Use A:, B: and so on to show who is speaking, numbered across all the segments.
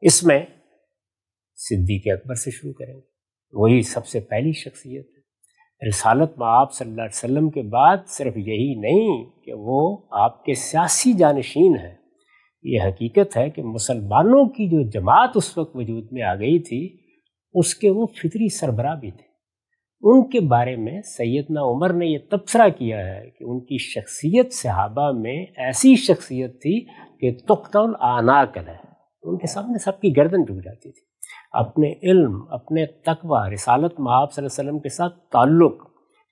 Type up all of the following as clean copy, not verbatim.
A: اس میں صدیق اکبر سے شروع کریں گے، وہی سب سے پہلی شخصیت ہے۔ رسالت مآب صلی اللہ علیہ وسلم کے بعد صرف یہی نہیں کہ وہ آپ کے سیاسی جانشین ہیں، یہ حقیقت ہے کہ مسلمانوں کی جو جماعت اس وقت وجود میں آ گئی تھی اس کے وہ فطری سربراہ بھی تھے۔ ان کے بارے میں سیدنا عمر نے یہ تبصرہ کیا ہے کہ ان کی شخصیت صحابہ میں ایسی شخصیت تھی کہ تقطع الاعناق ہے، ان کے سامنے سب کی گردن جھک جاتی تھی۔ اپنے علم، اپنے تقوی، رسالت مآب صلی اللہ علیہ وسلم کے ساتھ تعلق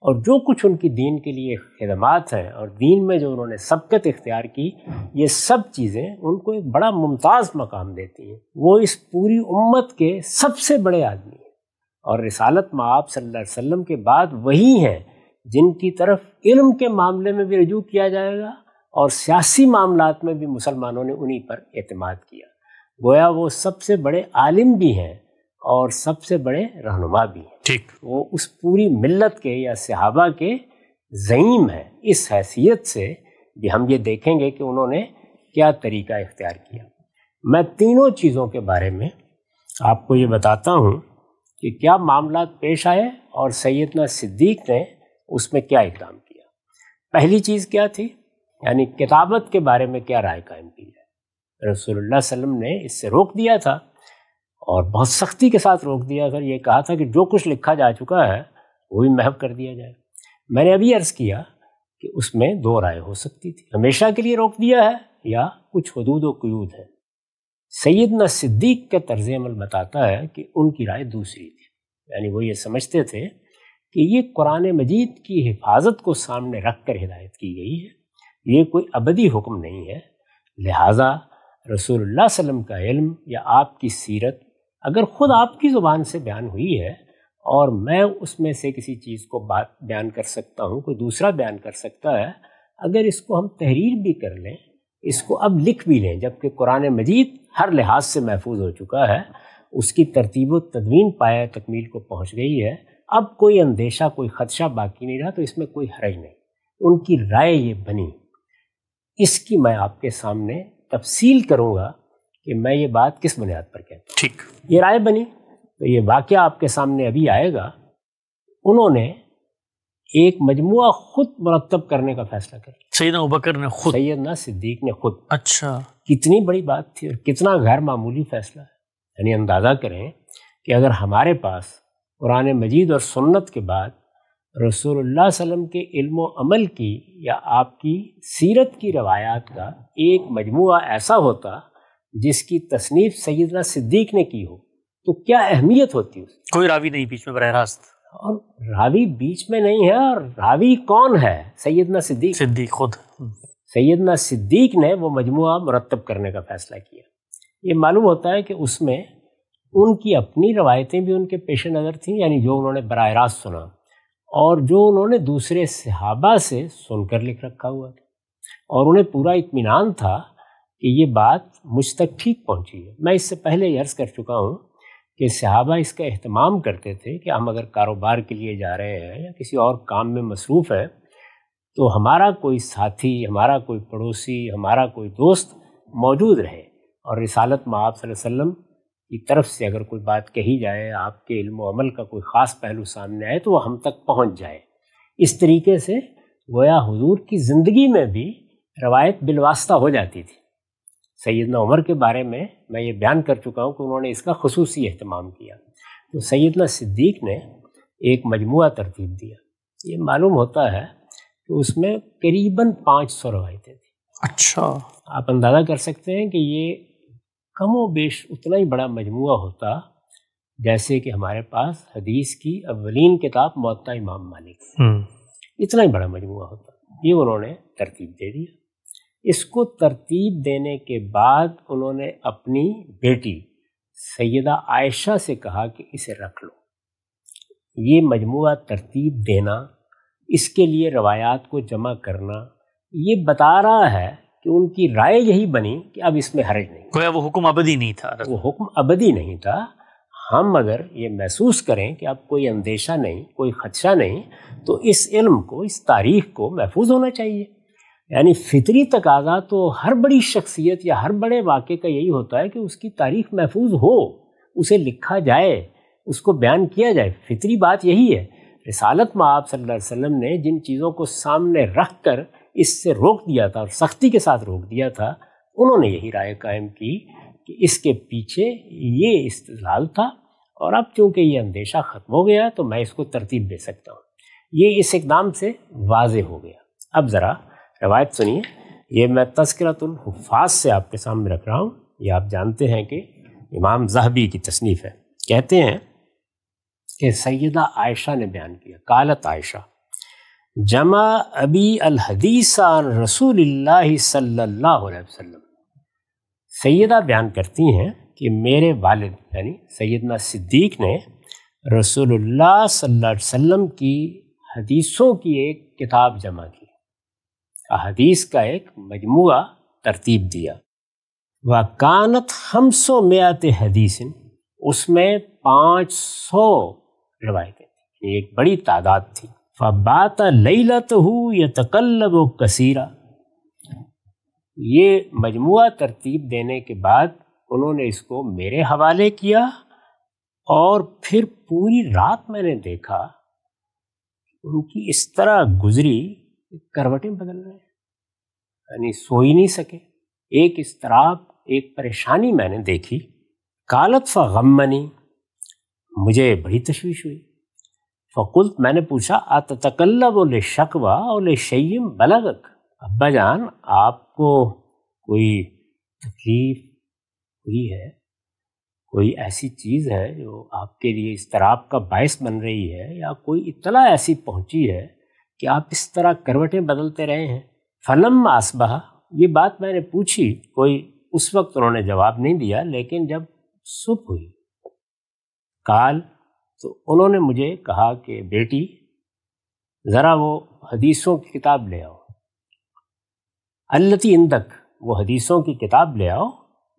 A: اور جو کچھ ان کی دین کے لیے خدمات ہیں اور دین میں جو انہوں نے سبقت اختیار کی، یہ سب چیزیں ان کو ایک بڑا ممتاز مقام دیتی ہیں۔ وہ اس پوری امت کے سب سے بڑے آدمی ہیں، اور رسالت مآب صلی اللہ علیہ وسلم کے بعد وہی ہیں جن کی طرف علم کے معاملے میں بھی رجوع کیا جائے گا اور سیاسی معاملات میں بھی مسلمانوں نے انہی پر اعتماد کیا۔ گویا وہ سب سے بڑے عالم بھی ہیں اور سب سے بڑے رہنما بھی ہیں۔
B: ٹھیک،
A: وہ اس پوری ملت کے یا صحابہ کے زعیم ہیں۔ اس حیثیت سے بھی ہم یہ دیکھیں گے کہ انہوں نے کیا طریقہ اختیار کیا۔ میں تینوں چیزوں کے بارے میں آپ کو یہ بتاتا ہوں کہ کیا معاملات پیش آئے اور سیدنا صدیق نے اس میں کیا اقدام کیا۔ پہلی چیز کیا تھی، یعنی کتابت کے بارے میں کیا رائے قائم کی ہے۔ رسول اللہ صلی اللہ علیہ وسلم نے اس سے روک دیا تھا اور بہت سختی کے ساتھ روک دیا تھا، یہ کہا تھا کہ جو کچھ لکھا جا چکا ہے وہ بھی محو کر دیا جائے۔ میں نے ابھی عرض کیا کہ اس میں دو رائے ہو سکتی تھی، ہمیشہ کے لیے روک دیا ہے یا کچھ حدود و قیود ہیں۔ سیدنا صدیق کا طرز عمل بتاتا ہے کہ ان کی رائے دوسری تھی، یعنی وہ یہ سمجھتے تھے کہ یہ قرآن مجید کی حفاظت کو سامنے رکھ کر ہدایت کی گئی ہے، یہ کوئی ابدی حکم نہیں ہے، لہٰذا رسول اللہ صلی اللہ علیہ وسلم کا علم یا آپ کی سیرت اگر خود آپ کی زبان سے بیان ہوئی ہے اور میں اس میں سے کسی چیز کو بات بیان کر سکتا ہوں، کوئی دوسرا بیان کر سکتا ہے، اگر اس کو ہم تحریر بھی کر لیں، اس کو اب لکھ بھی لیں، جبکہ قرآن مجید ہر لحاظ سے محفوظ ہو چکا ہے، اس کی ترتیب و تدوین پایہ تکمیل کو پہنچ گئی ہے، اب کوئی اندیشہ، کوئی خدشہ باقی نہیں رہا، تو اس میں کوئی حرج نہیں۔ ان کی رائے یہ بنی، اس کی میں آپ کے سامنے تفصیل کروں گا کہ میں یہ بات کس بنیاد پر کہتا ہوں۔
B: ٹھیک،
A: یہ رائے بنی تو یہ واقعہ آپ کے سامنے ابھی آئے گا۔ انہوں نے ایک مجموعہ خود مرتب کرنے کا فیصلہ کر لیا،
B: سیدنا ابوبکر نے خود،
A: سیدنا صدیق نے خود۔
B: اچھا،
A: کتنی بڑی بات تھی اور کتنا غیر معمولی فیصلہ ہے، یعنی اندازہ کریں کہ اگر ہمارے پاس قرآن مجید اور سنت کے بعد رسول اللہ صلی اللہ علیہ وسلم کے علم و عمل کی یا آپ کی سیرت کی روایات کا ایک مجموعہ ایسا ہوتا جس کی تصنیف سیدنا صدیق نے کی ہو تو کیا اہمیت ہوتی اس کی۔
B: کوئی راوی نہیں بیچ میں براہ راست،
A: اور راوی بیچ میں نہیں ہے، اور راوی کون ہے؟ سیدنا صدیق،
B: صدیق خود۔
A: سیدنا صدیق نے وہ مجموعہ مرتب کرنے کا فیصلہ کیا۔ یہ معلوم ہوتا ہے کہ اس میں ان کی اپنی روایتیں بھی ان کے پیش نظر تھیں، یعنی جو انہوں نے براہ راست سنا اور جو انہوں نے دوسرے صحابہ سے سن کر لکھ رکھا ہوا تھا، اور انہیں پورا اطمینان تھا کہ یہ بات مجھ تک ٹھیک پہنچی ہے۔ میں اس سے پہلے یہ عرض کر چکا ہوں کہ صحابہ اس کا اہتمام کرتے تھے کہ ہم اگر کاروبار کے لیے جا رہے ہیں یا کسی اور کام میں مصروف ہے تو ہمارا کوئی ساتھی، ہمارا کوئی پڑوسی، ہمارا کوئی دوست موجود رہے، اور رسالت مآب صلی اللہ علیہ وسلم کی طرف سے اگر کوئی بات کہی جائے، آپ کے علم و عمل کا کوئی خاص پہلو سامنے آئے تو وہ ہم تک پہنچ جائے۔ اس طریقے سے گویا حضور کی زندگی میں بھی روایت بالواسطہ ہو جاتی تھی۔ سیدنا عمر کے بارے میں یہ بیان کر چکا ہوں کہ انہوں نے اس کا خصوصی اہتمام کیا، تو سیدنا صدیق نے ایک مجموعہ ترتیب دیا۔ یہ معلوم ہوتا ہے کہ اس میں قریباً 500 روایتیں تھیں۔
B: اچھا،
A: آپ اندازہ کر سکتے ہیں کہ یہ کم و بیش اتنا ہی بڑا مجموعہ ہوتا جیسے کہ ہمارے پاس حدیث کی اولین کتاب موطا امام مالک، اتنا ہی بڑا مجموعہ ہوتا۔ یہ انہوں نے ترتیب دے دیا۔ اس کو ترتیب دینے کے بعد انہوں نے اپنی بیٹی سیدہ عائشہ سے کہا کہ اسے رکھ لو۔ یہ مجموعہ ترتیب دینا، اس کے لیے روایات کو جمع کرنا، یہ بتا رہا ہے کہ ان کی رائے یہی بنی کہ اب اس میں حرج نہیں۔
B: گویا وہ حکم ابدی نہیں تھا،
A: وہ حکم ابدی نہیں تھا۔ ہم اگر یہ محسوس کریں کہ اب کوئی اندیشہ نہیں، کوئی خدشہ نہیں، تو اس علم کو، اس تاریخ کو محفوظ ہونا چاہیے۔ یعنی فطری تقاضا تو ہر بڑی شخصیت یا ہر بڑے واقعے کا یہی ہوتا ہے کہ اس کی تاریخ محفوظ ہو، اسے لکھا جائے، اس کو بیان کیا جائے، فطری بات یہی ہے۔ رسالت مآب صلی اللہ علیہ وسلم نے جن چیزوں کو سامنے رکھ کر اس سے روک دیا تھا اور سختی کے ساتھ روک دیا تھا، انہوں نے یہی رائے قائم کی کہ اس کے پیچھے یہ استدلال تھا، اور اب چونکہ یہ اندیشہ ختم ہو گیا تو میں اس کو ترتیب دے سکتا ہوں۔ یہ اس اقدام سے واضح ہو گیا۔ اب ذرا روایت سنیے، یہ میں تذکرۃ الحفاظ سے آپ کے سامنے رکھ رہا ہوں۔ یہ آپ جانتے ہیں کہ امام ذہبی کی تصنیف ہے۔ کہتے ہیں کہ سیدہ عائشہ نے بیان کیا، قالت عائشہ جمع ابی الحدیث عن رسول اللہ صلی اللہ علیہ وسلم۔ سیدہ بیان کرتی ہیں کہ میرے والد یعنی سیدنا صدیق نے رسول اللہ صلی اللہ علیہ وسلم کی حدیثوں کی ایک کتاب جمع کی، احادیث کا ایک مجموعہ ترتیب دیا۔ وَكَانَتْ 500 حدیث، اس میں 500 روایتیں تھیں، ایک بڑی تعداد تھی۔ فَبَاتَ لَيْلَتَهُ يَتَقَلَّبُ كَثِيرًا، یہ مجموعہ ترتیب دینے کے بعد انہوں نے اس کو میرے حوالے کیا، اور پھر پوری رات میں نے دیکھا ان کی اس طرح گزری، کروٹیں بدل رہے ہیں، یعنی سو ہی نہیں سکے، ایک اضطراب، ایک پریشانی میں نے دیکھی۔ قالت فغمنی، مجھے بڑی تشویش ہوئی۔ فقلت، میں نے پوچھا اتتکلب لشکوی اور لشیء بلغک، ابا جان آپ کو کوئی تکلیف ہوئی ہے، کوئی ایسی چیز ہے جو آپ کے لیے اضطراب کا باعث بن رہی ہے، یا کوئی اطلاع ایسی پہنچی ہے کہ آپ اس طرح کروٹیں بدلتے رہے ہیں؟ فلم اصبح، یہ بات میں نے پوچھی، کوئی اس وقت انہوں نے جواب نہیں دیا، لیکن جب صبح ہوئی قال، تو انہوں نے مجھے کہا کہ بیٹی ذرا وہ حدیثوں کی کتاب لے آؤ، التی عندک، وہ حدیثوں کی کتاب لے آؤ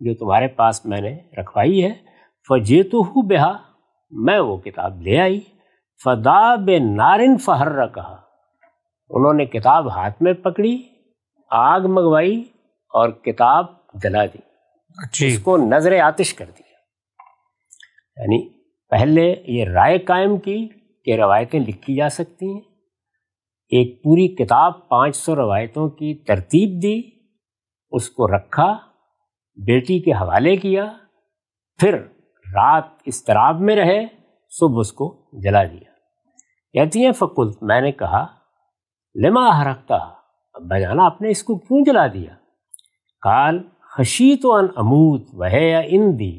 A: جو تمہارے پاس میں نے رکھوائی ہے۔ فجئتہ بہا، میں وہ کتاب لے آئی۔ فدا بنار فحرکہا، انہوں نے کتاب ہاتھ میں پکڑی، آگ منگوائی اور کتاب جلا دی، اس کو نظر آتش کر دیا۔ یعنی پہلے یہ رائے قائم کی کہ روایتیں لکھی جا سکتی ہیں، ایک پوری کتاب 500 روایتوں کی ترتیب دی، اس کو رکھا، بیٹی کے حوالے کیا، پھر رات اضطراب میں رہے، صبح اس کو جلا دیا۔ کہتی ہیں فقلت، میں نے کہا لما حرقتا، ابا جانا آپ نے اس کو کیوں جلا دیا؟ قال خشیت ان اموت وہی عندی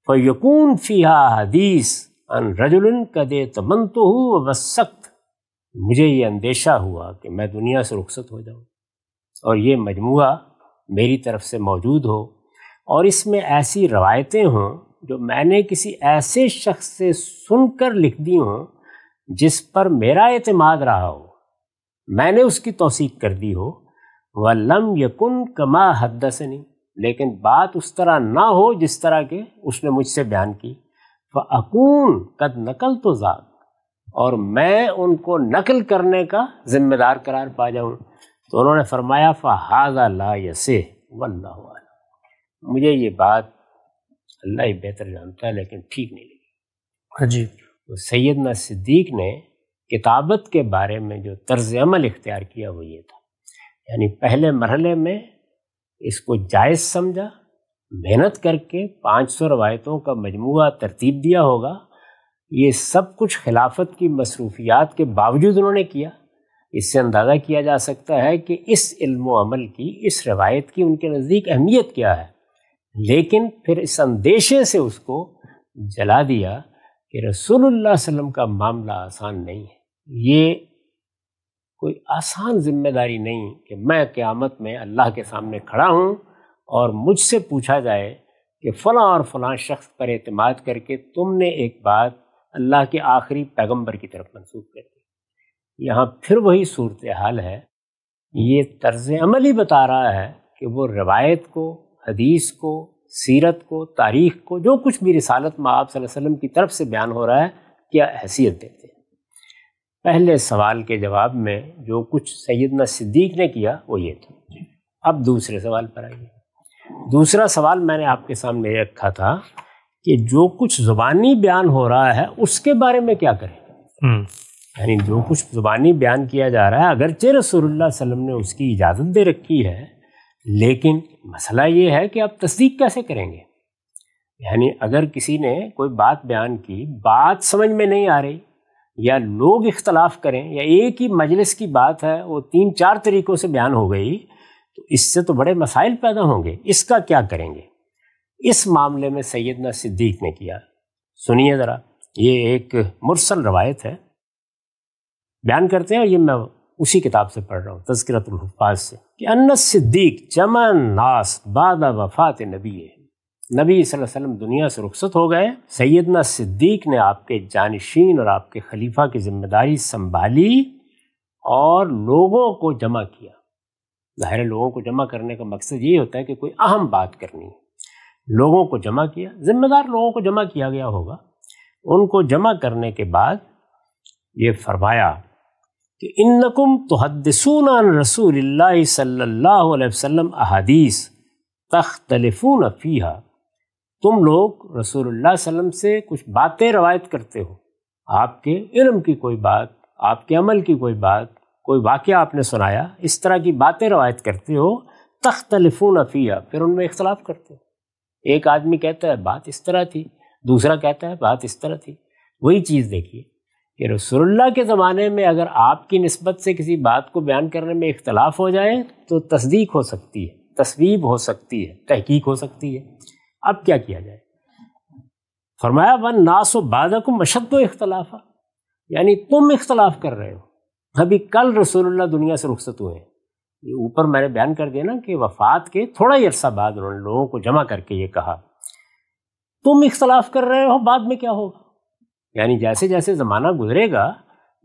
A: فیکون فیہا حدیث ان رجل قد تمنتہ ووثقت، مجھے یہ اندیشہ ہوا کہ میں دنیا سے رخصت ہو جاؤں اور یہ مجموعہ میری طرف سے موجود ہو، اور اس میں ایسی روایتیں ہوں جو میں نے کسی ایسے شخص سے سن کر لکھ دی ہوں جس پر میرا اعتماد رہا ہو، میں نے اس کی توثیق کر دی ہو۔ وَلَمْ يَكُنْ كَمَا حَدَّثَنِي، لیکن بات اس طرح نہ ہو جس طرح کہ اس نے مجھ سے بیان کی۔ فَأَكُونْ قَدْ نَقَلْتُ ذَاكَ، اور میں ان کو نقل کرنے کا ذمہ دار قرار پا جاؤں۔ تو انہوں نے فرمایا فَهَذَا لَا يَصِحُّ وَاللَّهُ أَعْلَمُ، مجھے یہ بات اللہ ہی بہتر جانتا ہے لیکن ٹھیک نہیں لگی۔
B: عجیب۔
A: تو سیدنا صدیق نے کتابت کے بارے میں جو طرز عمل اختیار کیا وہ یہ تھا، یعنی پہلے مرحلے میں اس کو جائز سمجھا، محنت کر کے 500 روایتوں کا مجموعہ ترتیب دیا ہوگا، یہ سب کچھ خلافت کی مصروفیات کے باوجود انہوں نے کیا۔ اس سے اندازہ کیا جا سکتا ہے کہ اس علم و عمل کی، اس روایت کی ان کے نزدیک اہمیت کیا ہے، لیکن پھر اس اندیشے سے اس کو جلا دیا کہ رسول اللہ صلی اللہ علیہ وسلم کا معاملہ آسان نہیں ہے، یہ کوئی آسان ذمہ داری نہیں کہ میں قیامت میں اللہ کے سامنے کھڑا ہوں اور مجھ سے پوچھا جائے کہ فلاں اور فلاں شخص پر اعتماد کر کے تم نے ایک بات اللہ کے آخری پیغمبر کی طرف منسوخ کر دی۔ یہاں پھر وہی صورتحال ہے، یہ طرز عمل ہی بتا رہا ہے کہ وہ روایت کو، حدیث کو، سیرت کو، تاریخ کو، جو کچھ بھی رسالت مآب صلی اللہ علیہ وسلم کی طرف سے بیان ہو رہا ہے، کیا حیثیت دیتے ہیں۔ پہلے سوال کے جواب میں جو کچھ سیدنا صدیق نے کیا وہ یہ تھا۔ اب دوسرے سوال پر آئیے۔ دوسرا سوال میں نے آپ کے سامنے یہ رکھا تھا کہ جو کچھ زبانی بیان ہو رہا ہے اس کے بارے میں کیا کریں؟ یعنی جو کچھ زبانی بیان کیا جا رہا ہے اگرچہ رسول اللہ صلی اللہ علیہ وسلم نے اس کی اجازت دے رکھی ہے، لیکن مسئلہ یہ ہے کہ آپ تصدیق کیسے کریں گے؟ یعنی اگر کسی نے کوئی بات بیان کی، بات سمجھ میں نہیں آ رہی، یا لوگ اختلاف کریں، یا ایک ہی مجلس کی بات ہے وہ 3-4 طریقوں سے بیان ہو گئی، تو اس سے تو بڑے مسائل پیدا ہوں گے۔ اس کا کیا کریں گے؟ اس معاملے میں سیدنا صدیق نے کیا، سنیے ذرا، یہ ایک مرسل روایت ہے، بیان کرتے ہیں، اور یہ میں اسی کتاب سے پڑھ رہا ہوں، تذکرۃ الحفاظ سے، کہ ان الصدیق جمع الناس بعد وفات نبی صلی اللہ علیہ وسلم دنیا سے رخصت ہو گئے، سیدنا صدیق نے آپ کے جانشین اور آپ کے خلیفہ کی ذمہ داری سنبھالی اور لوگوں کو جمع کیا۔ ظاہر لوگوں کو جمع کرنے کا مقصد یہ ہوتا ہے کہ کوئی اہم بات کرنی ہے، لوگوں کو جمع کیا، ذمہ دار لوگوں کو جمع کیا گیا ہوگا۔ ان کو جمع کرنے کے بعد یہ فرمایا کہ انکم تحدثون عن رسول اللہ صلی اللہ علیہ وسلم احادیث تختلفون فیہا، تم لوگ رسول اللہ صلی اللہ علیہ وسلم سے کچھ باتیں روایت کرتے ہو، آپ کے علم کی کوئی بات، آپ کے عمل کی کوئی بات، کوئی واقعہ آپ نے سنایا، اس طرح کی باتیں روایت کرتے ہو، تختلفون فیہا، پھر ان میں اختلاف کرتے ہو۔ ایک آدمی کہتا ہے بات اس طرح تھی، دوسرا کہتا ہے بات اس طرح تھی۔ وہی چیز دیکھیے کہ رسول اللہ کے زمانے میں اگر آپ کی نسبت سے کسی بات کو بیان کرنے میں اختلاف ہو جائے تو تصدیق ہو سکتی ہے، تصویب ہو سکتی ہے، تحقیق ہو سکتی ہے۔ اب کیا کیا جائے؟ فرمایا وَالنَّاسُ بَعْدَكُمْ أَشَدُّ اختلافا، یعنی تم اختلاف کر رہے ہو، ابھی کل رسول اللہ دنیا سے رخصت ہوئے ہیں، یہ اوپر میں نے بیان کر دیا نا کہ وفات کے تھوڑا ہی عرصہ بعد انہوں نے لوگوں کو جمع کر کے یہ کہا، تم اختلاف کر رہے ہو، بعد میں کیا ہوگا؟ یعنی جیسے جیسے زمانہ گزرے گا،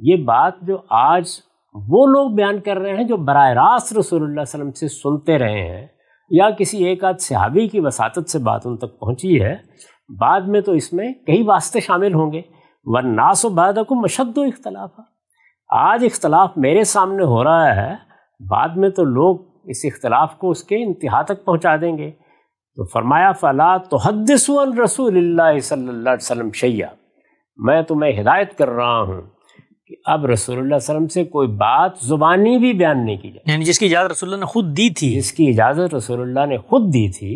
A: یہ بات جو آج وہ لوگ بیان کر رہے ہیں جو براہ راست رسول اللہ صلی اللہ علیہ وسلم سے سنتے رہے ہیں، یا کسی ایک آدھ صحابی کی وساطت سے بات ان تک پہنچی ہے، بعد میں تو اس میں کئی واسطے شامل ہوں گے۔ وَالنَّاسُ بَعْدَكُمْ أَشَدُّ اختلافا، آج اختلاف میرے سامنے ہو رہا ہے، بعد میں تو لوگ اس اختلاف کو اس کے انتہا تک پہنچا دیں گے۔ تو فرمایا فَلَا تُحَدِّثُوا عَنْ رَسُولِ اللَّهِ صلی اللہ علیہ وسلم شیئا، میں تمہیں ہدایت کر رہا ہوں کہ اب رسول اللہ صلی اللہ علیہ وسلم سے کوئی بات زبانی بھی بیان نہیں کی جائے،
B: یعنی جس کی اجازت رسول اللہ نے خود دی تھی،
A: جس کی اجازت رسول اللہ نے خود دی تھی،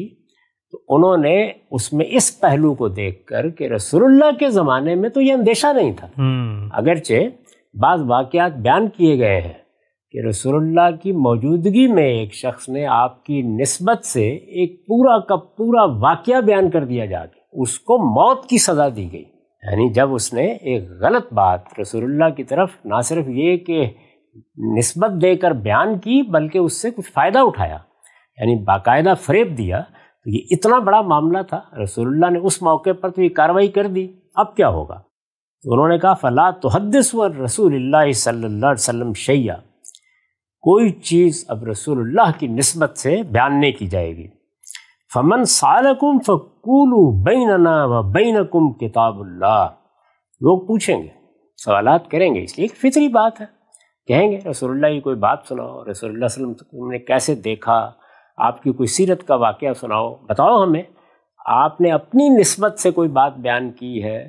A: تو انہوں نے اس میں اس پہلو کو دیکھ کر کہ رسول اللہ کے زمانے میں تو یہ اندیشہ نہیں تھا، اگرچہ بعض واقعات بیان کیے گئے ہیں کہ رسول اللہ کی موجودگی میں ایک شخص نے آپ کی نسبت سے ایک پورا کا پورا واقعہ بیان کر دیا جا کے اس کو موت کی سزا دی گئی، یعنی جب اس نے ایک غلط بات رسول اللہ کی طرف نہ صرف یہ کہ نسبت دے کر بیان کی بلکہ اس سے کچھ فائدہ اٹھایا، یعنی باقاعدہ فریب دیا، تو یہ اتنا بڑا معاملہ تھا، رسول اللہ نے اس موقع پر تو یہ کارروائی کر دی، اب کیا ہوگا؟ تو انہوں نے کہا فَلَا تُحَدِّثُوا عَنْ رَسُولِ اللَّهِ صلی اللہ علیہ وسلم شیئا، کوئی چیز اب رسول اللہ کی نسبت سے بیان نہیں کی جائے گی۔ فَمَنْ سَأَلَكُمْ فَقُولُوا بَيْنَنَا وَبَيْنَكُمْ کتاب اللہ، لوگ پوچھیں گے، سوالات کریں گے، اس لیے ایک فطری بات ہے، کہیں گے رسول اللہ کی کوئی بات سناؤ، رسول اللہ صلی اللہ علیہ وسلم نے کیسے دیکھا، آپ کی کوئی سیرت کا واقعہ سناؤ، بتاؤ ہمیں، آپ نے اپنی نسبت سے کوئی بات بیان کی ہے،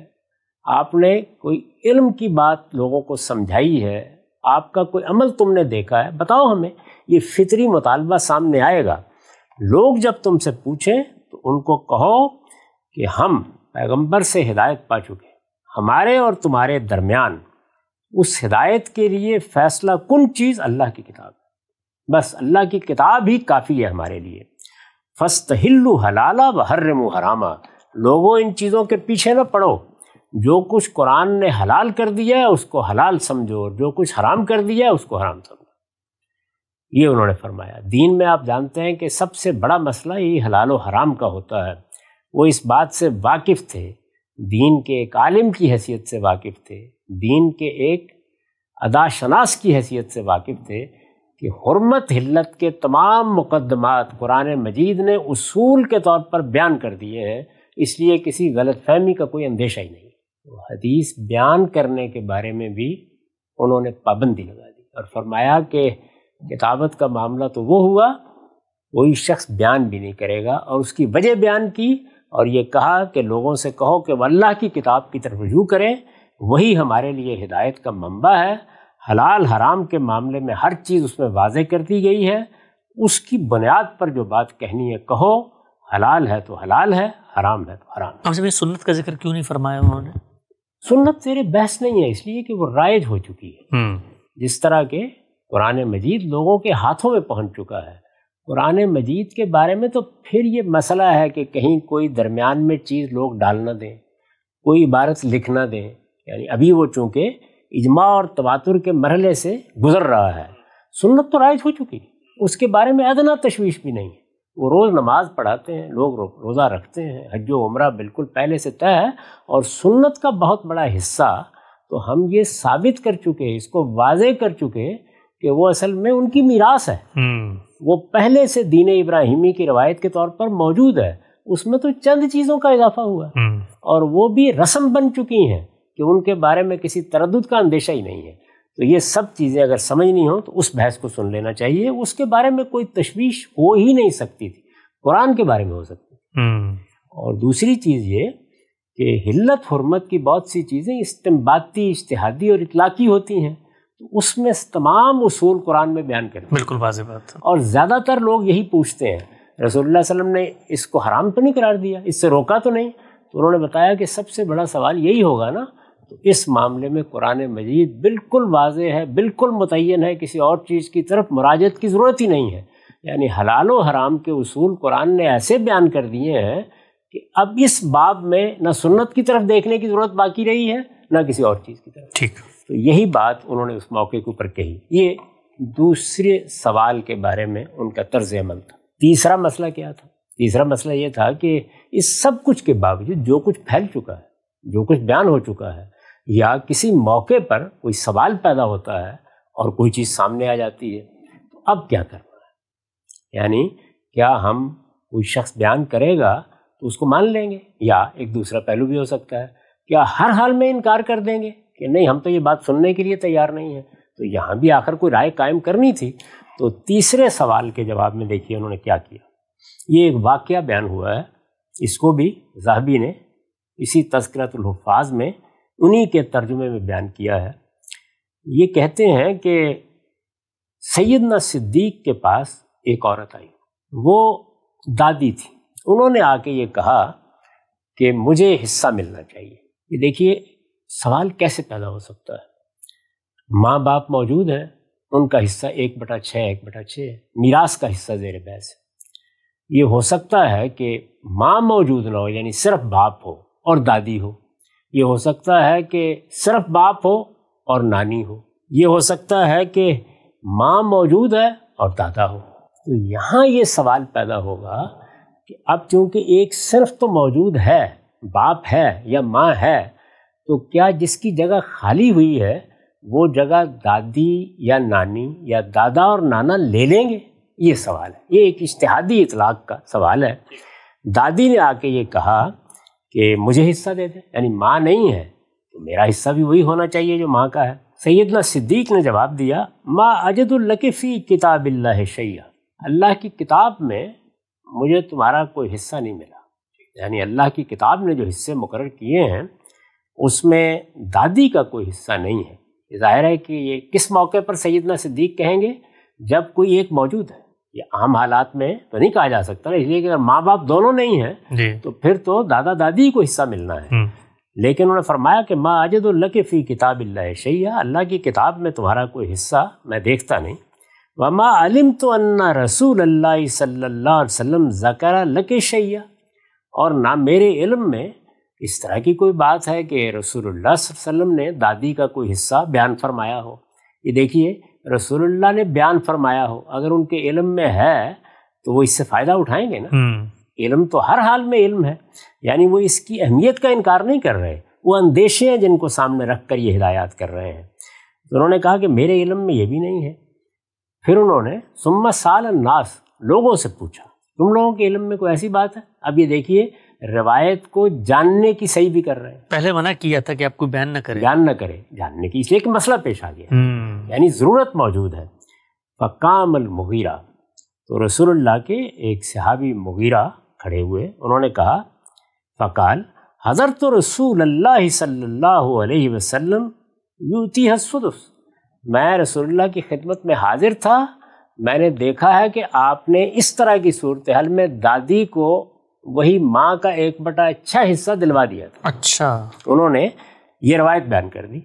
A: آپ نے کوئی علم کی بات لوگوں کو سمجھائی ہے، آپ کا کوئی عمل تم نے دیکھا ہے، بتاؤ ہمیں، یہ فطری مطالبہ سامنے آئے گا۔ لوگ جب تم سے پوچھیں تو ان کو کہو کہ ہم پیغمبر سے ہدایت پا چکے، ہمارے اور تمہارے درمیان اس ہدایت کے لیے فیصلہ کن چیز اللہ کی کتاب ہے، بس اللہ کی کتاب ہی کافی ہے ہمارے لیے۔ فَاسْتَحِلُّوا حَلَالًا وَحَرِّمُوا حَرَامًا، لوگوں ان چیزوں کے پیچھے نہ پڑو، جو کچھ قرآن نے حلال کر دیا ہے اس کو حلال سمجھو، اور جو کچھ حرام کر دیا ہے اس کو حرام سمجھو، یہ انہوں نے فرمایا۔ دین میں آپ جانتے ہیں کہ سب سے بڑا مسئلہ یہ حلال و حرام کا ہوتا ہے، وہ اس بات سے واقف تھے، دین کے ایک عالم کی حیثیت سے واقف تھے، دین کے ایک ادا شناس کی حیثیت سے واقف تھے کہ حرمت حلت کے تمام مقدمات قرآن مجید نے اصول کے طور پر بیان کر دیے ہیں، اس لیے کسی غلط فہمی کا کوئی اندیشہ ہی نہیں۔ حدیث بیان کرنے کے بارے میں بھی انہوں نے پابندی لگا دی اور فرمایا کہ کتابت کا معاملہ تو وہ ہوا کوئی شخص بیان بھی نہیں کرے گا، اور اس کی وجہ بیان کی اور یہ کہا کہ لوگوں سے کہو کہ وہ اللہ کی کتاب کی طرف رجوع کریں، وہی ہمارے لیے ہدایت کا منبع ہے۔ حلال حرام کے معاملے میں ہر چیز اس میں واضح کر دی گئی ہے، اس کی بنیاد پر جو بات کہنی ہے کہو، حلال ہے تو حلال ہے، حرام ہے تو حرام ہے۔
B: اب جب سنت کا ذکر کیوں نہیں فرمایا انہوں نے؟
A: سنت زیر بحث نہیں ہے، اس لیے کہ وہ رائج ہو چکی ہے۔ جس طرح کہ قرآن مجید لوگوں کے ہاتھوں میں پہنچ چکا ہے، قرآن مجید کے بارے میں تو پھر یہ مسئلہ ہے کہ کہیں کوئی درمیان میں چیز لوگ ڈال نہ دیں، کوئی عبارت لکھ نہ دیں، یعنی ابھی وہ چونکہ اجماع اور تواتر کے مرحلے سے گزر رہا ہے، سنت تو رائج ہو چکی، اس کے بارے میں ادنا تشویش بھی نہیں ہے۔ وہ روز نماز پڑھاتے ہیں، لوگ روزہ رکھتے ہیں، حج و عمرہ بالکل پہلے سے طے ہے، اور سنت کا بہت بڑا حصہ تو ہم یہ ثابت کر چکے، اس کو واضح کر چکے کہ وہ اصل میں ان کی میراث ہے، وہ پہلے سے دین ابراہیمی کی روایت کے طور پر موجود ہے، اس میں تو چند چیزوں کا اضافہ ہوا ہے اور وہ بھی رسم بن چکی ہیں کہ ان کے بارے میں کسی تردد کا اندیشہ ہی نہیں ہے۔ تو یہ سب چیزیں اگر سمجھنی ہوں تو اس بحث کو سن لینا چاہیے، اس کے بارے میں کوئی تشویش ہو ہی نہیں سکتی تھی، قرآن کے بارے میں ہو سکتی تھی۔ اور دوسری چیز یہ کہ حلت حرمت کی بہت سی چیزیں استنباطی، اجتہادی اور اطلاقی ہوتی ہیں، تو اس میں تمام اصول قرآن میں بیان کرتے ہیں،
B: بالکل واضح بات ہے۔
A: اور زیادہ تر لوگ یہی پوچھتے ہیں رسول اللہ صلی اللہ علیہ وسلم نے اس کو حرام تو نہیں قرار دیا، اس سے روکا تو نہیں؟ تو انہوں نے بتایا کہ سب سے بڑا سوال یہی ہوگا نا، تو اس معاملے میں قرآن مجید بالکل واضح ہے، بالکل متعین ہے، کسی اور چیز کی طرف مراجعت کی ضرورت ہی نہیں ہے۔ یعنی حلال و حرام کے اصول قرآن نے ایسے بیان کر دیے ہیں کہ اب اس باب میں نہ سنت کی طرف دیکھنے کی ضرورت باقی رہی ہے نہ کسی اور چیز کی طرف۔
B: ٹھیک،
A: تو یہی بات انہوں نے اس موقع کے اوپر کہی۔ یہ دوسرے سوال کے بارے میں ان کا طرز عمل تھا۔ تیسرا مسئلہ کیا تھا؟ تیسرا مسئلہ یہ تھا کہ اس سب کچھ کے باوجود جو کچھ پھیل چکا ہے، جو کچھ بیان ہو چکا ہے، یا کسی موقع پر کوئی سوال پیدا ہوتا ہے اور کوئی چیز سامنے آ جاتی ہے، تو اب کیا کرنا ہے؟ یعنی کیا ہم کوئی شخص بیان کرے گا تو اس کو مان لیں گے، یا ایک دوسرا پہلو بھی ہو سکتا ہے کیا ہر حال میں انکار کر دیں گے کہ نہیں ہم تو یہ بات سننے کے لیے تیار نہیں ہیں؟ تو یہاں بھی آخر کوئی رائے قائم کرنی تھی۔ تو تیسرے سوال کے جواب میں دیکھیے انہوں نے کیا کیا۔ یہ ایک واقعہ بیان ہوا ہے، اس کو بھی ذہبی نے اسی تذکرۃ الحفاظ میں انہی کے ترجمے میں بیان کیا ہے۔ یہ کہتے ہیں کہ سیدنا صدیق کے پاس ایک عورت آئی، وہ دادی تھی، انہوں نے آ کے یہ کہا کہ مجھے حصہ ملنا چاہیے۔ یہ دیکھیے سوال کیسے پیدا ہو سکتا ہے، ماں باپ موجود ہیں، ان کا حصہ 1/6 1/6 میراث کا حصہ زیر بحث ہے۔ یہ ہو سکتا ہے کہ ماں موجود نہ ہو، یعنی صرف باپ ہو اور دادی ہو، یہ ہو سکتا ہے کہ صرف باپ ہو اور نانی ہو، یہ ہو سکتا ہے کہ ماں موجود ہے اور دادا ہو۔ تو یہاں یہ سوال پیدا ہوگا کہ اب چونکہ ایک صرف تو موجود ہے، باپ ہے یا ماں ہے، تو کیا جس کی جگہ خالی ہوئی ہے وہ جگہ دادی یا نانی یا دادا اور نانا لے لیں گے؟ یہ سوال ہے، یہ ایک اجتہادی اطلاق کا سوال ہے۔ دادی نے آ کے یہ کہا کہ مجھے حصہ دے دیں، یعنی ماں نہیں ہے تو میرا حصہ بھی وہی ہونا چاہیے جو ماں کا ہے۔ سیدنا صدیق نے جواب دیا، ما اجد لک فی کتاب اللہ شیئا، اللہ کی کتاب میں مجھے تمہارا کوئی حصہ نہیں ملا، یعنی اللہ کی کتاب نے جو حصے مقرر کیے ہیں اس میں دادی کا کوئی حصہ نہیں ہے۔ ظاہر ہے کہ یہ کس موقع پر سیدنا صدیق کہیں گے؟ جب کوئی ایک موجود ہے۔ یہ عام حالات میں تو نہیں کہا جا سکتا نا، اس لیے کہ اگر ماں باپ دونوں نہیں ہیں تو پھر تو دادا دادی کو حصہ ملنا ہے۔ لیکن انہوں نے فرمایا کہ ما اجد لک فی کتاب اللہ شیئا، اللہ کی کتاب میں تمہارا کوئی حصہ میں دیکھتا نہیں۔ وما علمت ان رسول اللہ صلی اللہ علیہ وسلم ذکر لک شیئا، اور نہ میرے علم میں اس طرح کی کوئی بات ہے کہ رسول اللہ صلی اللہ علیہ وسلم نے دادی کا کوئی حصہ بیان فرمایا ہو۔ یہ دیکھیے رسول اللہ نے بیان فرمایا ہو، اگر ان کے علم میں ہے تو وہ اس سے فائدہ اٹھائیں گے نا۔ علم تو ہر حال میں علم ہے، یعنی وہ اس کی اہمیت کا انکار نہیں کر رہے، وہ اندیشے ہیں جن کو سامنے رکھ کر یہ ہدایات کر رہے ہیں۔ تو انہوں نے کہا کہ میرے علم میں یہ بھی نہیں ہے۔ پھر انہوں نے ثم سال الناس، لوگوں سے پوچھا تم لوگوں کے علم میں کوئی ایسی بات ہے؟ اب یہ دیکھیے روایت کو جاننے کی صحیح بھی کر رہے ہیں.
B: پہلے منع کیا تھا کہ آپ کوئی بیان نہ کرے.
A: بیان نہ کرے جاننے کی، اس لیے کہ مسئلہ پیش آ گیا، یعنی ضرورت موجود ہے. فقام المغیرہ، تو رسول اللہ کے ایک صحابی مغیرہ کھڑے ہوئے، انہوں نے کہا فقال حضرت رسول اللہ صلی اللہ علیہ وسلم یؤتیہ السدس، میں رسول اللہ کی خدمت میں حاضر تھا، میں نے دیکھا ہے کہ آپ نے اس طرح کی صورتحال میں دادی کو وہی ماں کا 1/6 حصہ دلوا دیا تھا.
B: اچھا،
A: انہوں نے یہ روایت بیان کر دی.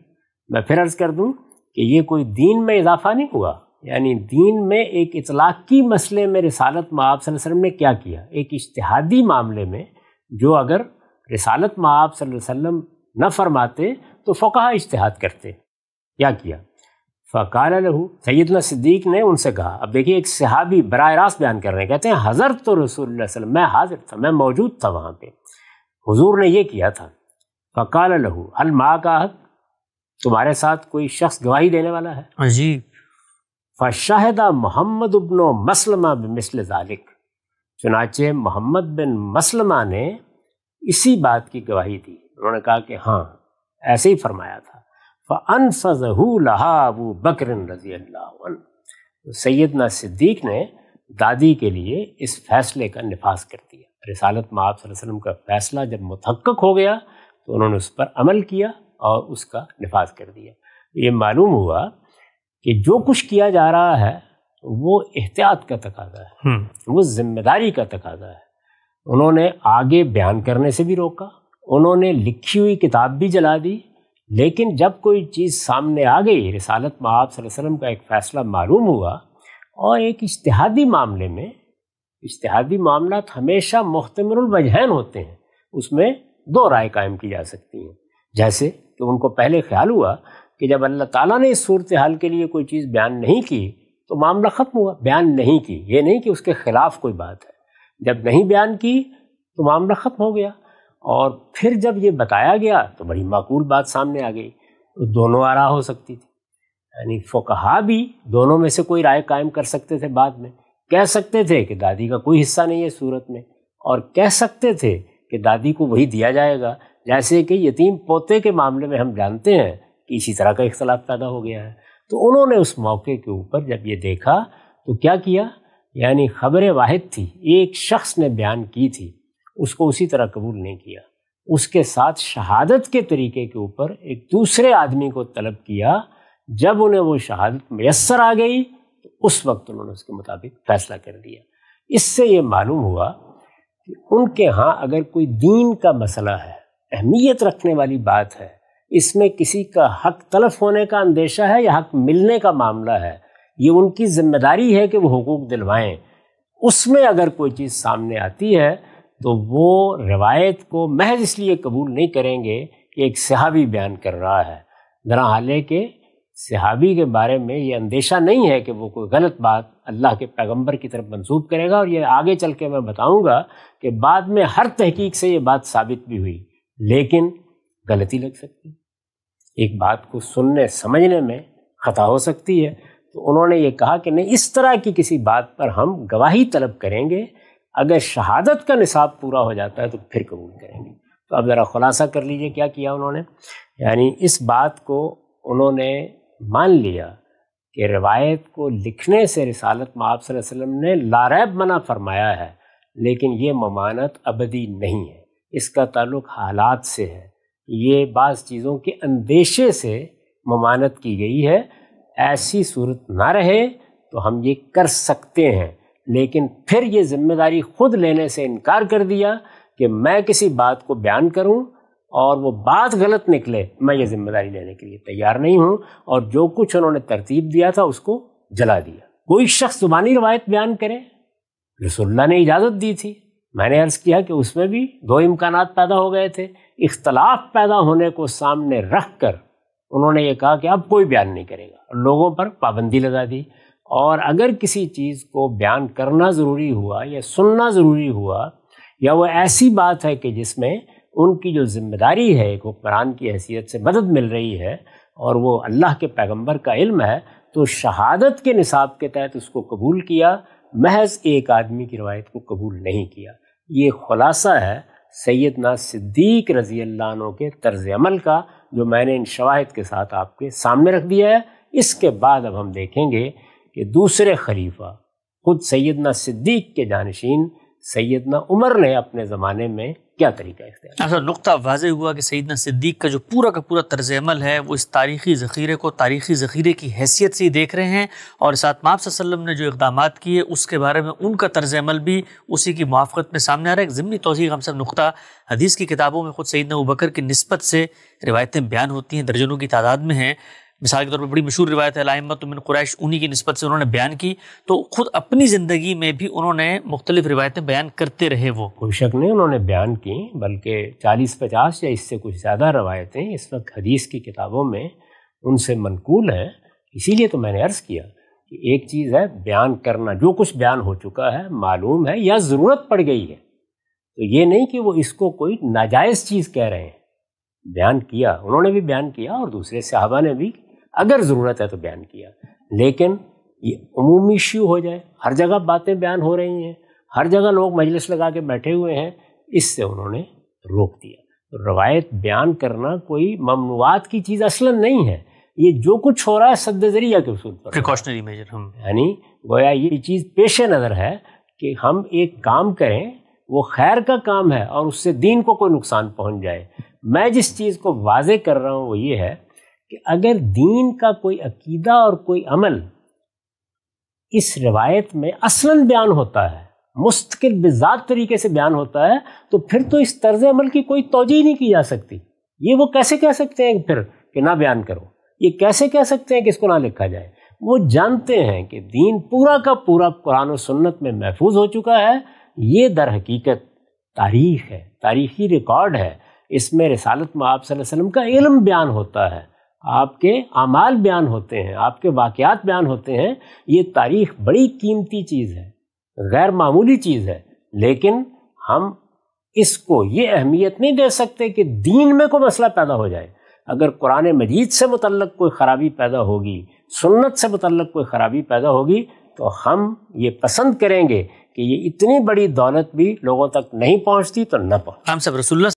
A: میں پھر عرض کر دوں کہ یہ کوئی دین میں اضافہ نہیں ہوا، یعنی دین میں ایک اطلاقی مسئلے میں رسالت مآب صلی اللہ علیہ وسلم نے کیا کیا، ایک اجتہادی معاملے میں جو اگر رسالت مآب صلی اللہ علیہ وسلم نہ فرماتے تو فقہا اجتہاد کرتے. کیا کیا؟ فقال له، سیدنا صدیق نے ان سے کہا. اب دیکھیے ایک صحابی براہ راست بیان کر رہے ہیں، کہتے ہیں حضرت تو رسول اللہ صلی اللہ علیہ وسلم، میں حاضر تھا، میں موجود تھا وہاں پہ، حضور نے یہ کیا تھا. فقال له هل معك احد، تمہارے ساتھ کوئی شخص گواہی دینے والا ہے؟
B: عجیب.
A: فشاہد محمد بن مسلمہ بمثل ذلک، چنانچہ محمد بن مسلمہ نے اسی بات کی گواہی دی. انہوں نے کہا کہ ہاں ایسے ہی فرمایا تھا. فَأَنْفَذَهُ لَهَا ابو بکر رضی اللہ عنہ، سیدنا صدیق نے دادی کے لیے اس فیصلے کا نفاذ کر دیا. رسالت مآب صلی اللہ علیہ وسلم کا فیصلہ جب متحقق ہو گیا تو انہوں نے اس پر عمل کیا اور اس کا نفاذ کر دیا. یہ معلوم ہوا کہ جو کچھ کیا جا رہا ہے وہ احتیاط کا تقاضا ہے، وہ ذمہ داری کا تقاضا ہے. انہوں نے آگے بیان کرنے سے بھی روکا، انہوں نے لکھی ہوئی کتاب بھی جلا دی، لیکن جب کوئی چیز سامنے آ گئی، رسالت مآب صلی اللہ علیہ وسلم کا ایک فیصلہ معلوم ہوا، اور ایک اجتہادی معاملے میں، اجتہادی معاملات ہمیشہ محتمل الوجہین ہوتے ہیں، اس میں دو رائے قائم کی جا سکتی ہیں. جیسے کہ ان کو پہلے خیال ہوا کہ جب اللہ تعالیٰ نے اس صورتحال کے لیے کوئی چیز بیان نہیں کی تو معاملہ ختم ہوا. بیان نہیں کی، یہ نہیں کہ اس کے خلاف کوئی بات ہے، جب نہیں بیان کی تو معاملہ ختم ہو گیا. اور پھر جب یہ بتایا گیا تو بڑی معقول بات سامنے آ گئی، تو دونوں آراء ہو سکتی تھی. یعنی فقہا بھی دونوں میں سے کوئی رائے قائم کر سکتے تھے. بعد میں کہہ سکتے تھے کہ دادی کا کوئی حصہ نہیں ہے صورت میں، اور کہہ سکتے تھے کہ دادی کو وہی دیا جائے گا. جیسے کہ یتیم پوتے کے معاملے میں ہم جانتے ہیں کہ اسی طرح کا اختلاف پیدا ہو گیا ہے. تو انہوں نے اس موقع کے اوپر جب یہ دیکھا تو کیا کیا، یعنی خبر واحد تھی، ایک شخص نے بیان کی تھی، اس کو اسی طرح قبول نہیں کیا. اس کے ساتھ شہادت کے طریقے کے اوپر ایک دوسرے آدمی کو طلب کیا. جب انہیں وہ شہادت میسر آ گئی تو اس وقت انہوں نے اس کے مطابق فیصلہ کر دیا. اس سے یہ معلوم ہوا کہ ان کے ہاں اگر کوئی دین کا مسئلہ ہے، اہمیت رکھنے والی بات ہے، اس میں کسی کا حق تلف ہونے کا اندیشہ ہے یا حق ملنے کا معاملہ ہے، یہ ان کی ذمہ داری ہے کہ وہ حقوق دلوائیں. اس میں اگر کوئی چیز سامنے آتی ہے تو وہ روایت کو محض اس لیے قبول نہیں کریں گے کہ ایک صحابی بیان کر رہا ہے، درحالے کہ صحابی کے بارے میں یہ اندیشہ نہیں ہے کہ وہ کوئی غلط بات اللہ کے پیغمبر کی طرف منسوب کرے گا. اور یہ آگے چل کے میں بتاؤں گا کہ بعد میں ہر تحقیق سے یہ بات ثابت بھی ہوئی، لیکن غلطی لگ سکتی، ایک بات کو سننے سمجھنے میں خطا ہو سکتی ہے. تو انہوں نے یہ کہا کہ نہیں، اس طرح کی کسی بات پر ہم گواہی طلب کریں گے، اگر شہادت کا نصاب پورا ہو جاتا ہے تو پھر قبول کریں گے. تو اب ذرا خلاصہ کر لیجئے کیا کیا انہوں نے. یعنی اس بات کو انہوں نے مان لیا کہ روایت کو لکھنے سے رسالت مآب صلی اللہ علیہ وسلم نے لاریب منع فرمایا ہے، لیکن یہ ممانت ابدی نہیں ہے، اس کا تعلق حالات سے ہے. یہ بعض چیزوں کے اندیشے سے ممانت کی گئی ہے. ایسی صورت نہ رہے تو ہم یہ کر سکتے ہیں، لیکن پھر یہ ذمہ داری خود لینے سے انکار کر دیا کہ میں کسی بات کو بیان کروں اور وہ بات غلط نکلے، میں یہ ذمہ داری لینے کے لیے تیار نہیں ہوں. اور جو کچھ انہوں نے ترتیب دیا تھا اس کو جلا دیا. کوئی شخص زبانی روایت بیان کرے، رسول اللہ نے اجازت دی تھی. میں نے عرض کیا کہ اس میں بھی دو امکانات پیدا ہو گئے تھے. اختلاف پیدا ہونے کو سامنے رکھ کر انہوں نے یہ کہا کہ اب کوئی بیان نہیں کرے گا، اور لوگوں پر پابندی لگا دی. اور اگر کسی چیز کو بیان کرنا ضروری ہوا یا سننا ضروری ہوا، یا وہ ایسی بات ہے کہ جس میں ان کی جو ذمہ داری ہے ایک حکمران کی حیثیت سے مدد مل رہی ہے اور وہ اللہ کے پیغمبر کا علم ہے، تو شہادت کے نصاب کے تحت اس کو قبول کیا، محض ایک آدمی کی روایت کو قبول نہیں کیا. یہ خلاصہ ہے سیدنا صدیق رضی اللہ عنہ کے طرز عمل کا، جو میں نے ان شواہد کے ساتھ آپ کے سامنے رکھ دیا ہے۔ اس کے بعد اب ہم دیکھیں گے کہ دوسرے خلیفہ خود سیدنا صدیق کے جانشین سیدنا عمر نے اپنے زمانے میں کیا طریقہ اختیار کیا۔
B: اچھا، نقطہ واضح ہوا کہ سیدنا صدیق کا جو کا پورا طرز عمل ہے وہ اس تاریخی ذخیرے کو تاریخی ذخیرے کی حیثیت سے ہی دیکھ رہے ہیں، اور ساتھ آپ صلی اللہ علیہ وسلم نے جو اقدامات کیے اس کے بارے میں ان کا طرز عمل بھی اسی کی موافقت میں سامنے آ رہا ہے۔ ایک ضمنی توضیح ہم سب نقطہ، حدیث کی کتابوں میں خود سیدنا ابوبکر کی نسبت سے روایتیں بیان ہوتی ہیں، درجنوں کی تعداد میں ہیں۔ مثال کے طور پر بڑی مشہور روایت ہے الائمۃ من قریش، انہی کی نسبت سے انہوں نے بیان کی، تو خود اپنی زندگی میں بھی انہوں نے مختلف روایتیں بیان کرتے رہے۔ وہ
A: کوئی شک نہیں انہوں نے بیان کی، بلکہ 40-50 یا اس سے کچھ زیادہ روایتیں اس وقت حدیث کی کتابوں میں ان سے منقول ہیں۔ اسی لیے تو میں نے عرض کیا کہ ایک چیز ہے بیان کرنا، جو کچھ بیان ہو چکا ہے، معلوم ہے یا ضرورت پڑ گئی ہے، تو یہ نہیں کہ وہ اس کو کوئی ناجائز چیز کہہ رہے ہیں۔ بیان کیا، انہوں نے بھی بیان کیا اور دوسرے صحابہ نے بھی، اگر ضرورت ہے تو بیان کیا، لیکن یہ عمومی ایشو ہو جائے، ہر جگہ باتیں بیان ہو رہی ہیں، ہر جگہ لوگ مجلس لگا کے بیٹھے ہوئے ہیں، اس سے انہوں نے روک دیا۔ تو روایت بیان کرنا کوئی ممنوعات کی چیز اصلاً نہیں ہے، یہ جو کچھ ہو رہا ہے سد ذریعہ کے اصول پر،
B: پریکاشنری میجر، ہم
A: یعنی گویا یہ چیز پیش نظر ہے کہ ہم ایک کام کریں، وہ خیر کا کام ہے اور اس سے دین کو کوئی نقصان پہنچ جائے۔ میں جس چیز کو واضح کر رہا ہوں وہ یہ ہے کہ اگر دین کا کوئی عقیدہ اور کوئی عمل اس روایت میں اصلاً بیان ہوتا ہے، مستقل بذات طریقے سے بیان ہوتا ہے، تو پھر تو اس طرز عمل کی کوئی توجیہ نہیں کی جا سکتی۔ یہ وہ کیسے کہہ سکتے ہیں پھر کہ نہ بیان کرو؟ یہ کیسے کہہ سکتے ہیں کہ اس کو نہ لکھا جائے؟ وہ جانتے ہیں کہ دین پورا کا پورا قرآن و سنت میں محفوظ ہو چکا ہے، یہ در حقیقت تاریخ ہے، تاریخی ریکارڈ ہے، اس میں رسالت میں آپ صلی اللہ علیہ وسلم کا علم بیان ہوتا ہے، آپ کے اعمال بیان ہوتے ہیں، آپ کے واقعات بیان ہوتے ہیں۔ یہ تاریخ بڑی قیمتی چیز ہے، غیر معمولی چیز ہے، لیکن ہم اس کو یہ اہمیت نہیں دے سکتے کہ دین میں کوئی مسئلہ پیدا ہو جائے۔ اگر قرآن مجید سے متعلق کوئی خرابی پیدا ہوگی، سنت سے متعلق کوئی خرابی پیدا ہوگی، تو ہم یہ پسند کریں گے کہ یہ اتنی بڑی دولت بھی لوگوں تک نہیں پہنچتی تو نہ پہنچ۔
B: ہم سب رسول اللہ